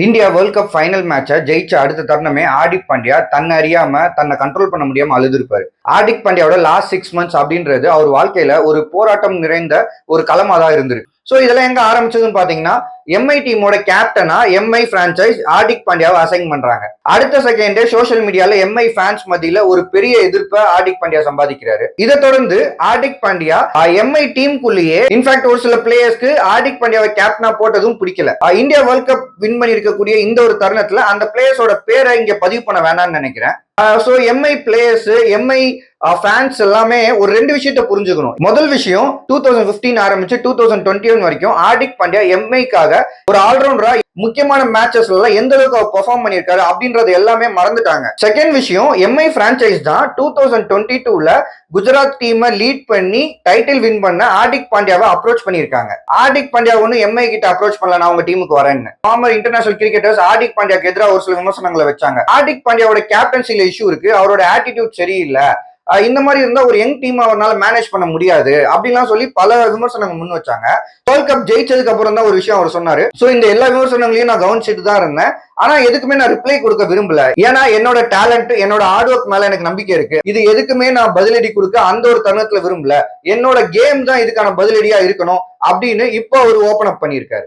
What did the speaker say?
India world cup final மேட்சை ஜெயிச்ச அடுத்த தருணமே ஹார்திக் பாண்டியா தன்னை அறியாம தன்னை கண்ட்ரோல் பண்ண முடியாம அழுதுருப்பாரு. ஹார்திக் பாண்டியாவோட லாஸ்ட் 6 months அப்படின்றது அவர் வாழ்க்கையில ஒரு போராட்டம் நிறைந்த ஒரு களமா தான் இருந்திருக்கு. சோ இதெல்லாம் எங்க ஆரம்பிச்சதுன்னு பாத்தீங்கன்னா, எம்ஐ டீமோட கேப்டனா எம்ஐ பிரான்சைஸ் ஹார்திக் பாண்டியாவை அசைன் பண்றாங்க. அடுத்த செகண்டே சோசியல் மீடியால எம்ஐ ஃபேன்ஸ் மத்தியில ஒரு பெரிய எதிர்ப்பை ஹார்திக் பாண்டியா சம்பாதிக்கிறாரு. இதை தொடர்ந்து ஹார்திக் பாண்டியா எம்ஐ டீமுக்குள்ளேயே இன்ஃபேக்ட் ஒரு சில பிளேயர்ஸ்க்கு ஹார்திக் பாண்டியாவை கேப்டனா போட்டதும் பிடிக்கல. இந்தியா வேர்ல்ட் கப் வின் பண்ணி இருக்கக்கூடிய இந்த ஒரு தருணத்துல அந்த பிளேயர்ஸோட பேரை இங்க பதிவு பண்ண வேணாம்னு நினைக்கிறேன். So Mi players, Mi fans எல்லாமே ஒரு ரெண்டு விஷயத்த புரிஞ்சுக்கணும். முதல் விஷயம், 2015 ஆரம்பிச்சு 2021 வரைக்கும் ஹார்திக் பாண்டியா எம்ஐக்காக ஒரு ஆல்ரவுண்டரா முக்கியமான மேட்சஸ்ல எந்த அளவுக்கு அவர் பெர்ஃபார்ம் பண்ணியிருக்காரு அப்படின்றது எல்லாமே மறந்துட்டாங்க. செகண்ட் விஷயம், எம்ஐ பிரான்சைஸ் தான் 2022ல குஜராத் டீமை லீட் பண்ணி டைட்டில் வின் பண்ண ஹார்திக் பாண்டியாவை அப்ரோச் பண்ணியிருக்காங்க. ஹார்திக் பாண்டியா ஒன்னும் எம்ஐ கிட்ட அப்ரோச் பண்ணல நான் உங்க டீமுக்கு வரேன்னு. ஃபார்மர் இன்டர்நேஷனல் கிரிக்கெட்டர்ஸ் ஹார்திக் பாண்டியாக்கு எதிராக ஒரு சில விமர்சனங்களை வச்சாங்க. ஹார்திக் பாண்டியாவோட கேப்டன்சில இஷ்யூ இருக்கு, அவரோட ஆட்டிடியூட் சரியில்லை, இந்த மாதிரி இருந்தா ஒரு யங் டீம் அவரால் மேனேஜ் பண்ண முடியாது அப்படின்லாம் சொல்லி பல விமர்சனங்கள் முன் வச்சாங்க. வேர்ல்ட் கப் ஜெயிச்சதுக்கு அப்புறம் தான் ஒரு விஷயம் அவர் சொன்னாரு. சோ இந்த எல்லா விமர்சனங்களையும் நான் கவனிச்சுட்டு தான் இருந்தேன். ஆனா எதுக்குமே நான் ரிப்ளை கொடுக்க விரும்பல. ஏன்னா என்னோட டேலண்ட், என்னோட ஹார்ட் ஒர்க் மேல எனக்கு நம்பிக்கை இருக்கு. இது எதுக்குமே நான் பதிலடி கொடுக்க அந்த ஒரு தருணத்துல விரும்பல. என்னோட கேம் தான் இதுக்கான பதிலடியா இருக்கணும் அப்படின்னு இப்போ அவர் ஓபன் அப் பண்ணியிருக்காரு.